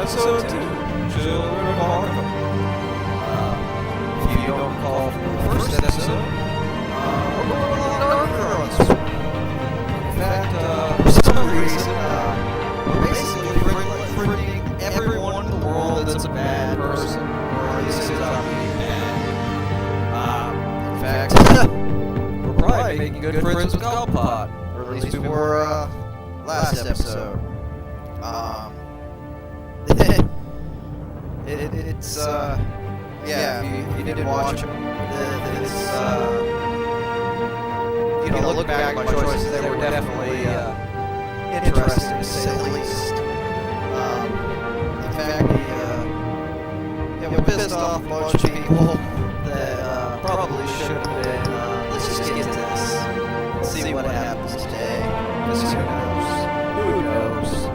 episode 2, Children of Arkham. If you don't recall from the first episode, we're going a lot darker on this one. In fact, for some reason, we're basically printing everyone in the world that's a bad person, or at least is on being bad. In fact, we're probably making good friends with Galpot, or at least we were last episode. It's yeah, if you didn't watch them, it's look back at my choices, they were definitely interesting to say the least. In fact, we pissed off a bunch of people that probably should have been. Let's just get to this and see what happens today. Because who knows? Who knows?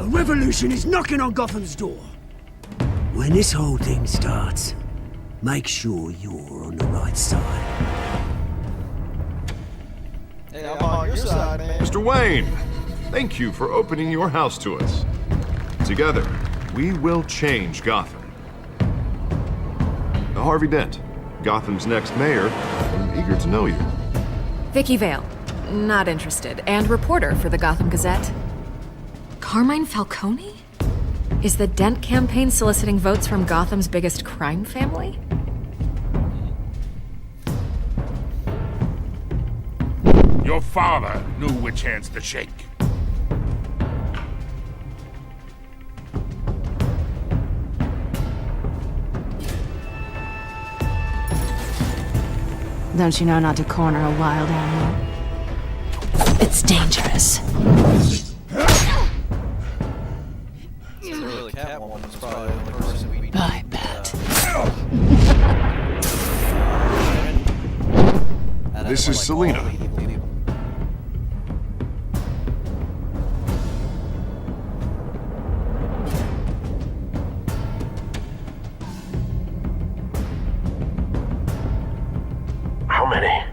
Revolution is knocking on Gotham's door. When this whole thing starts, make sure you're on the right side. Hey, I'm on your side, man. Mr. Wayne, thank you for opening your house to us. Together, we will change Gotham. Harvey Dent, Gotham's next mayor. I'm eager to know you. Vicky Vale, not interested, and reporter for the Gotham Gazette. Carmine Falcone? Is the Dent campaign soliciting votes from Gotham's biggest crime family? Your father knew which hands to shake. Don't you know not to corner a wild animal? It's dangerous. Catwoman's probably the only person we need. I bet. This is Selina. How many?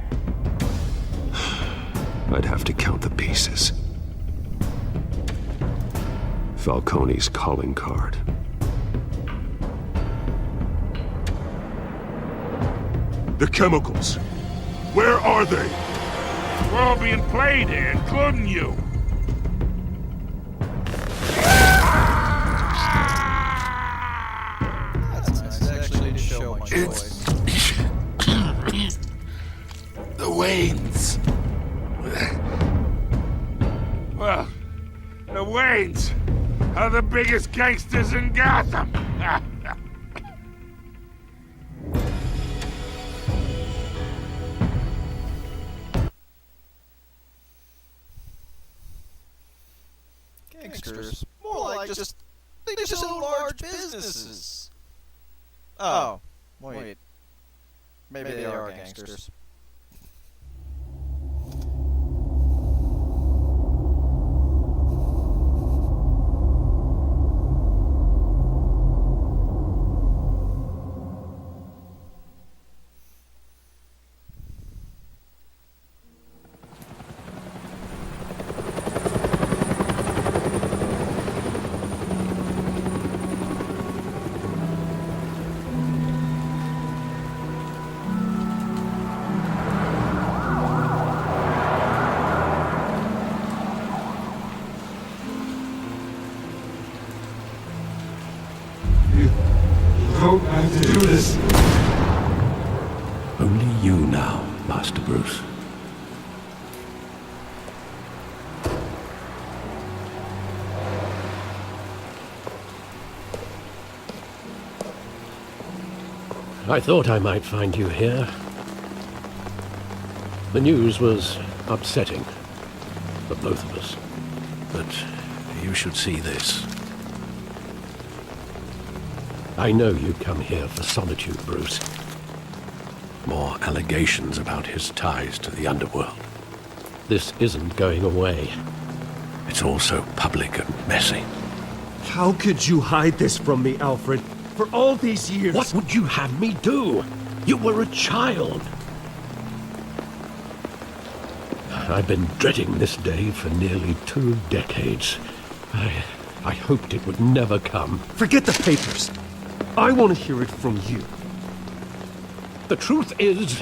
I'd have to count the pieces. Falcone's calling card. The chemicals. Where are they? We're all being played here, including you. That's nice. It actually did show my choice. The Waynes. Well, the Waynes are the biggest gangsters in Gotham. Gangsters. More like they just own large businesses. Oh, wait. Maybe they are gangsters. Don't have to do this. Only you now, Master Bruce. I thought I might find you here. The news was upsetting for both of us. But you should see this. I know you come here for solitude, Bruce. More allegations about his ties to the underworld. This isn't going away. It's all so public and messy. How could you hide this from me, Alfred? For all these years... What would you have me do? You were a child. I've been dreading this day for nearly 2 decades. I hoped it would never come. Forget the papers. I want to hear it from you. The truth is,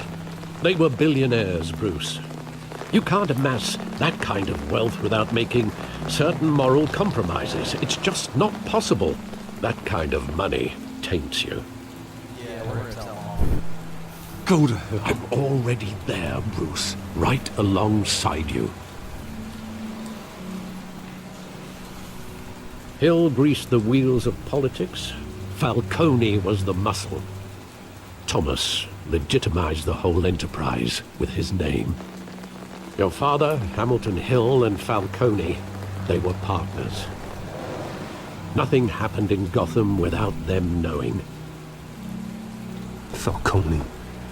they were billionaires, Bruce. You can't amass that kind of wealth without making certain moral compromises. It's just not possible. That kind of money taints you. Yeah, we're gonna tell him. Go to hell. I'm already there, Bruce. Right alongside you. Hill greased the wheels of politics. Falcone was the muscle. Thomas legitimized the whole enterprise with his name. Your father, Hamilton Hill, and Falcone, they were partners. Nothing happened in Gotham without them knowing. Falcone,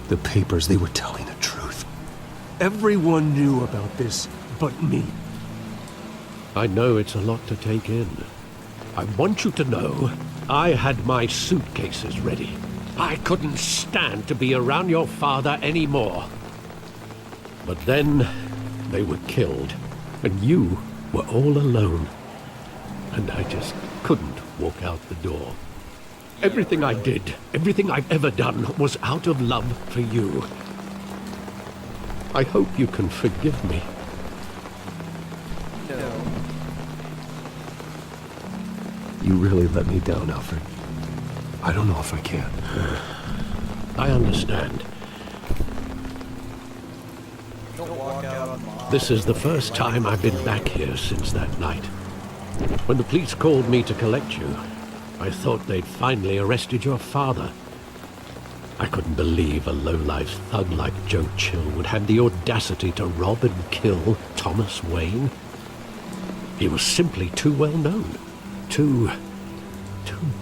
the papers, they were telling the truth. Everyone knew about this but me. I know it's a lot to take in. I want you to know I had my suitcases ready. I couldn't stand to be around your father anymore. But then they were killed, and you were all alone. And I just couldn't walk out the door. Everything I did, everything I've ever done, was out of love for you. I hope you can forgive me. No. You really let me down, Alfred. I don't know if I can. I understand. Don't walk out on Mom. This is the first time I've been back here since that night. When the police called me to collect you, I thought they'd finally arrested your father. I couldn't believe a low-life thug like Joe Chill would have the audacity to rob and kill Thomas Wayne. He was simply too well known. Too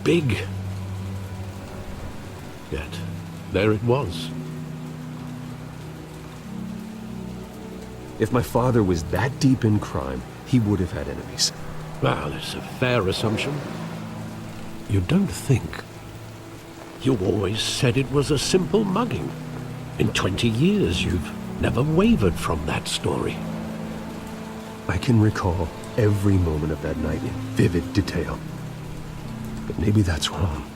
big. Yet, there it was. If my father was that deep in crime, he would have had enemies. Well, it's a fair assumption. You don't think. You always said it was a simple mugging. In 20 years, you've never wavered from that story. I can recall every moment of that night in vivid detail. But maybe that's wrong.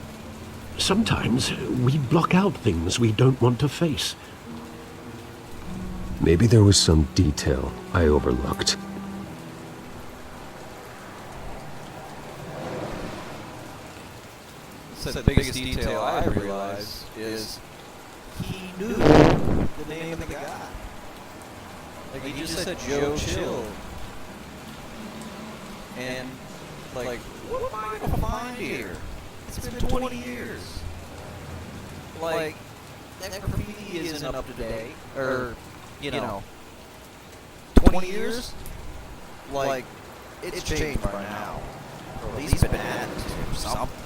Sometimes we block out things we don't want to face. Maybe there was some detail I overlooked. So the biggest detail I realize is he knew the name of the guy. Like, he just said Joe Chill. And, like, what am I gonna find here? It's been 20 years. Like, that graffiti isn't up to date. Or, you know, 20 years? Like, it's changed by now. Or at least been added to something.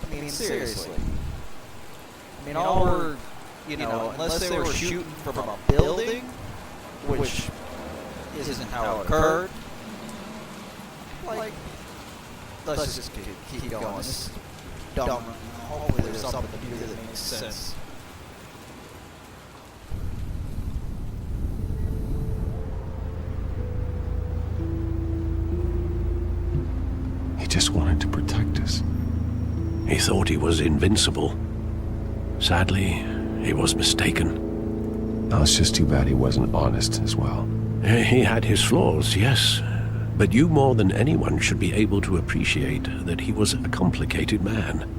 I mean, seriously. I mean, all we're, unless they were shooting from a building, which isn't how it occurred, like, let's just keep going. This is dumb. Hopefully there's something here that makes sense. He just wanted to protect us. He thought he was invincible. Sadly, he was mistaken. Oh, it's just too bad he wasn't honest as well. He had his flaws, yes. But you more than anyone should be able to appreciate that he was a complicated man.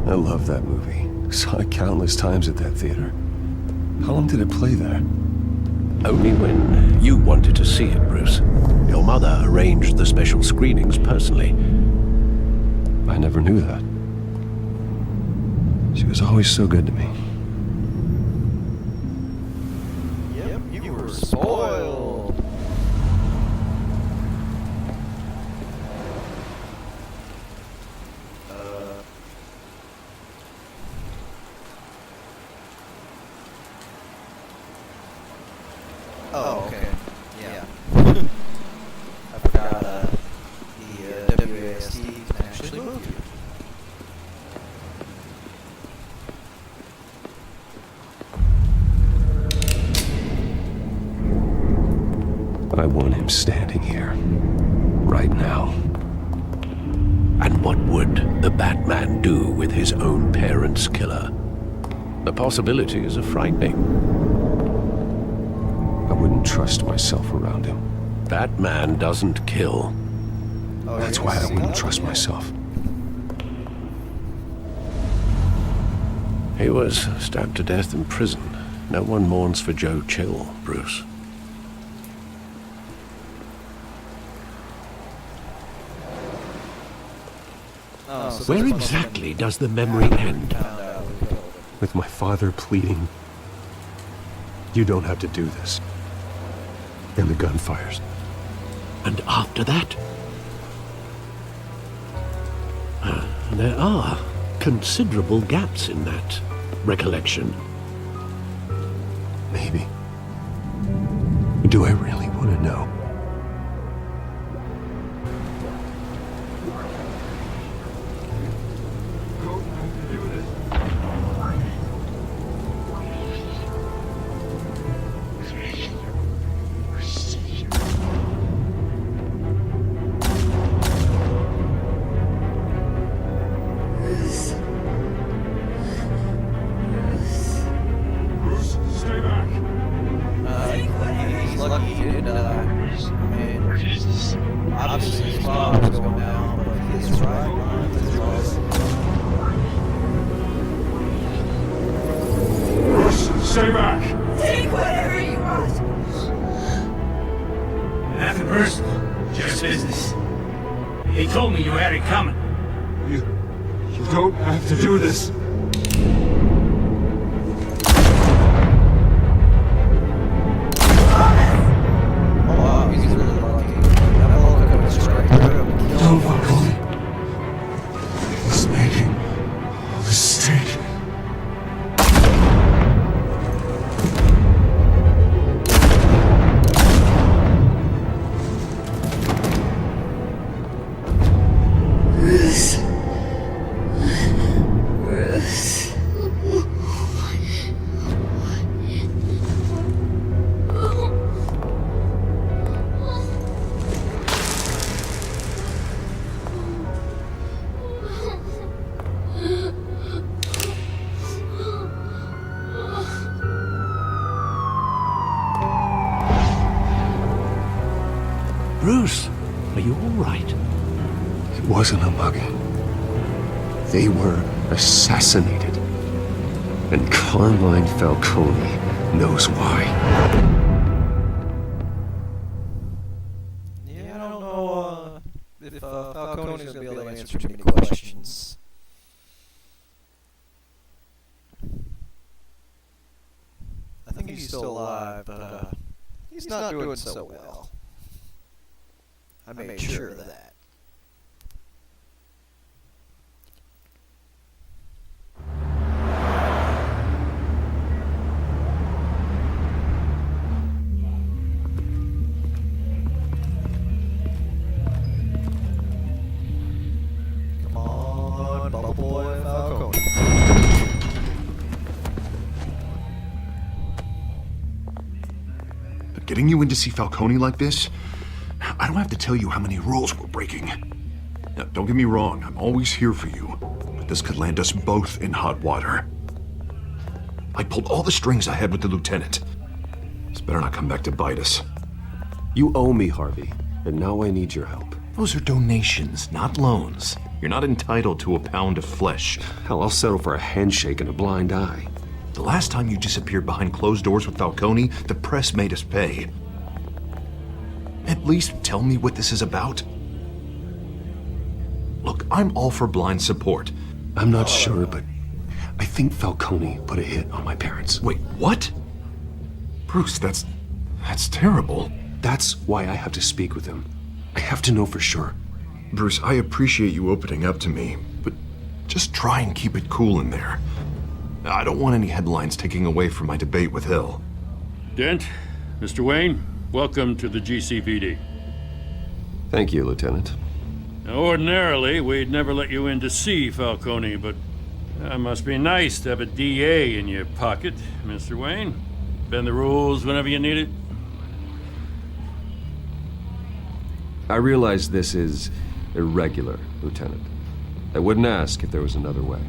I love that movie. Saw it countless times at that theater. How long did it play there? Only when you wanted to see it, Bruce. Your mother arranged the special screenings personally. I never knew that. She She was always so good to me. Yep, you were spoiled. Oh, okay. Yeah. I forgot the WASD can actually move you. I want him standing here. Right now. And what would the Batman do with his own parents' killer? The possibilities are frightening. I wouldn't trust myself around him. Batman doesn't kill. Oh, That's why I wouldn't trust myself. He was stabbed to death in prison. No one mourns for Joe Chill, Bruce. Where exactly does the memory end? With my father pleading, "You don't have to do this." And the gunfires. And after that? There are considerable gaps in that recollection. Maybe. Do I really want to know? Bruce, stay back. He's lucky he didn't die. I mean, obviously his father was going down, but his right mind is lost. Bruce, stay back. Take whatever you want. Nothing personal, just business. He told me you had it coming. You don't have to do this. Oh wow, he's really lucky. That bullet could have been straight through him and killed Don't him. walk on it. He's making a mistake. Bruce. Bruce. Bruce, are you all right? It wasn't a mugging. They were assassinated. And Carmine Falcone knows why. Yeah, I don't know if Falcone's gonna be able to answer too many questions. I think he's still alive, but he's not doing so well. I made sure of that. Come on, Bubble Boy Falcone. But getting you in to see Falcone like this, I don't have to tell you how many rules we're breaking. Now, don't get me wrong, I'm always here for you, but this could land us both in hot water. I pulled all the strings I had with the lieutenant. This better not come back to bite us. You owe me, Harvey, and now I need your help. Those are donations, not loans. You're not entitled to a pound of flesh. Hell, I'll settle for a handshake and a blind eye. The last time you disappeared behind closed doors with Falcone, the press made us pay. At least tell me what this is about. Look, I'm all for blind support. I'm not sure, but I think Falcone put a hit on my parents. Wait, what? Bruce, that's terrible. That's why I have to speak with him. I have to know for sure. Bruce, I appreciate you opening up to me, but just try and keep it cool in there. I don't want any headlines taking away from my debate with Hill. Dent, Mr. Wayne, welcome to the GCPD. Thank you, Lieutenant. Now, ordinarily, we'd never let you in to see Falcone, but it must be nice to have a DA in your pocket, Mr. Wayne. Bend the rules whenever you need it. I realize this is irregular, Lieutenant. I wouldn't ask if there was another way.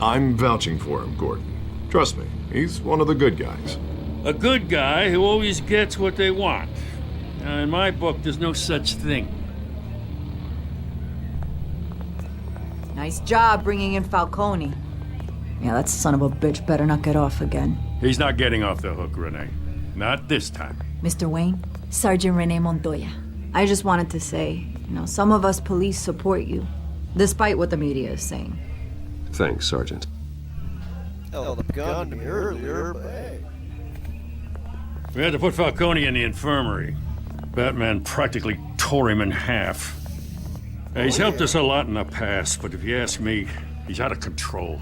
I'm vouching for him, Gordon. Trust me, he's one of the good guys. A good guy who always gets what they want. Now, in my book, there's no such thing. Nice job bringing in Falcone. Yeah, that son of a bitch better not get off again. He's not getting off the hook, Renee. Not this time. Mr. Wayne, Sergeant Renee Montoya. I just wanted to say, some of us police support you, despite what the media is saying. Thanks, Sergeant. Held a gun to me earlier, but hey. We had to put Falcone in the infirmary. Batman practically tore him in half. He's helped us a lot in the past, but if you ask me, he's out of control.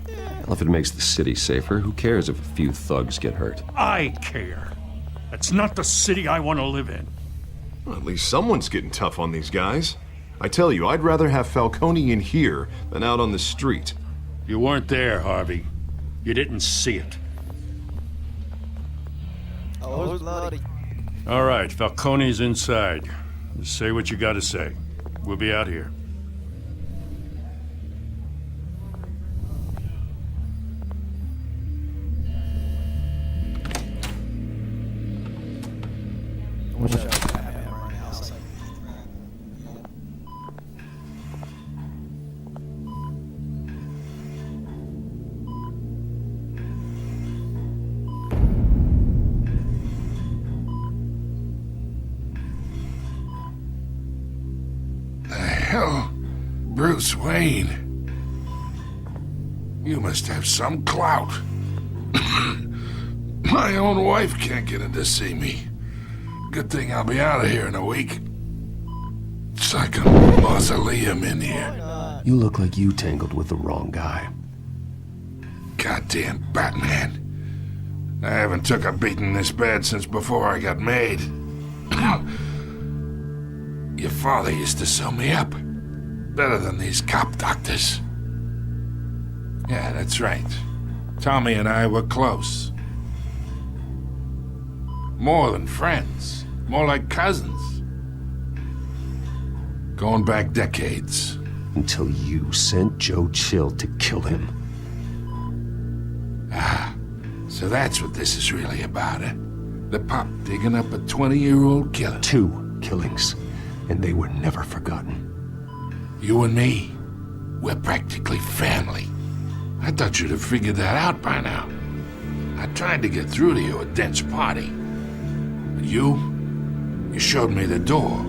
Well, if it makes the city safer, who cares if a few thugs get hurt? I care. That's not the city I want to live in. Well, at least someone's getting tough on these guys. I tell you, I'd rather have Falcone in here than out on the street. You weren't there, Harvey. You didn't see it. Oh, it was bloody. All right, Falcone's inside. Just say what you gotta say. We'll be out here. Hell, Bruce Wayne. You must have some clout. My own wife can't get in to see me. Good thing I'll be out of here in a week. It's like a mausoleum in here. You look like you tangled with the wrong guy. Goddamn Batman. I haven't took a beating this bad since before I got made. Your father used to sew me up. Better than these cop doctors. Yeah, that's right. Tommy and I were close. More than friends. More like cousins. Going back decades. Until you sent Joe Chill to kill him. Ah, so that's what this is really about, eh? The pop digging up a 20-year-old killer. 2 killings, and they were never forgotten. You and me, we're practically family. I thought you'd have figured that out by now. I tried to get through to you at Dent's party. But you showed me the door.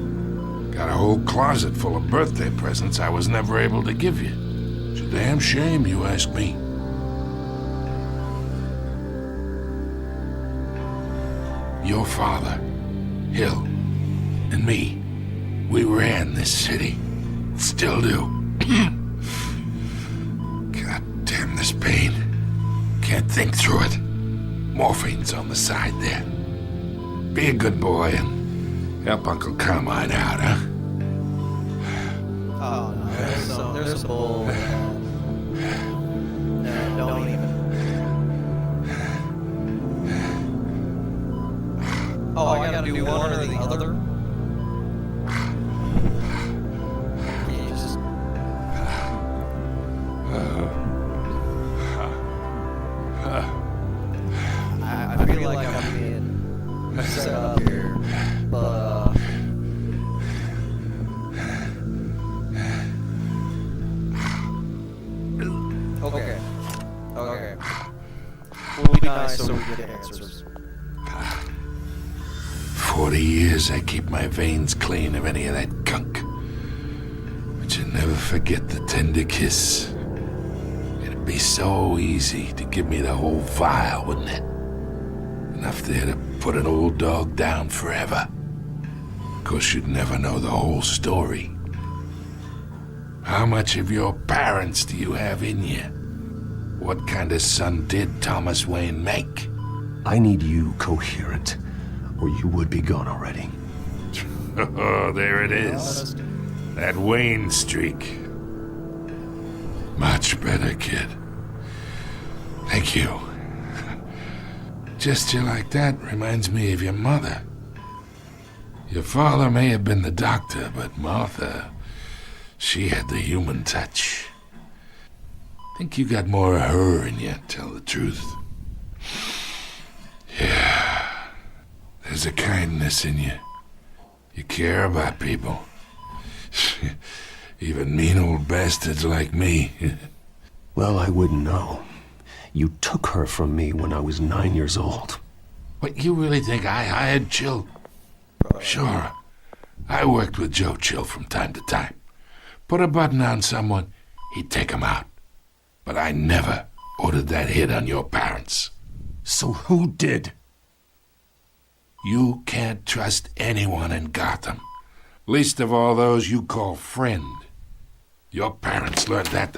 Got a whole closet full of birthday presents I was never able to give you. It's a damn shame, you ask me. Your father, Hill, and me, we ran this city. Still do. God damn this pain. Can't think through it. Morphine's on the side there. Be a good boy and help Uncle Carmine out, huh? Oh, no. There's a bull. No, don't even. Oh, I gotta do one or the other? I feel like I'm being set up here, but okay. We'll be nice so we get answers. 40 years I keep my veins clean of any of that gunk. But you never forget the tender kiss. It'd be so easy to give me the whole vial, wouldn't it? Enough there to put an old dog down forever. Of course, you'd never know the whole story. How much of your parents do you have in you? What kind of son did Thomas Wayne make? I need you coherent, or you would be gone already. Oh, there it is. That Wayne streak. Much better, kid. Thank you. Gesture like that reminds me of your mother. Your father may have been the doctor, but Martha, she had the human touch. Think you got more of her in you, tell the truth. Yeah. There's a kindness in you. You care about people. Even mean old bastards like me. Well, I wouldn't know. You took her from me when I was 9 years old. What, you really think I hired Chill? Sure. I worked with Joe Chill from time to time. Put a button on someone, he'd take him out. But I never ordered that hit on your parents. So who did? You can't trust anyone in Gotham. Least of all those you call friend. Your parents learned that.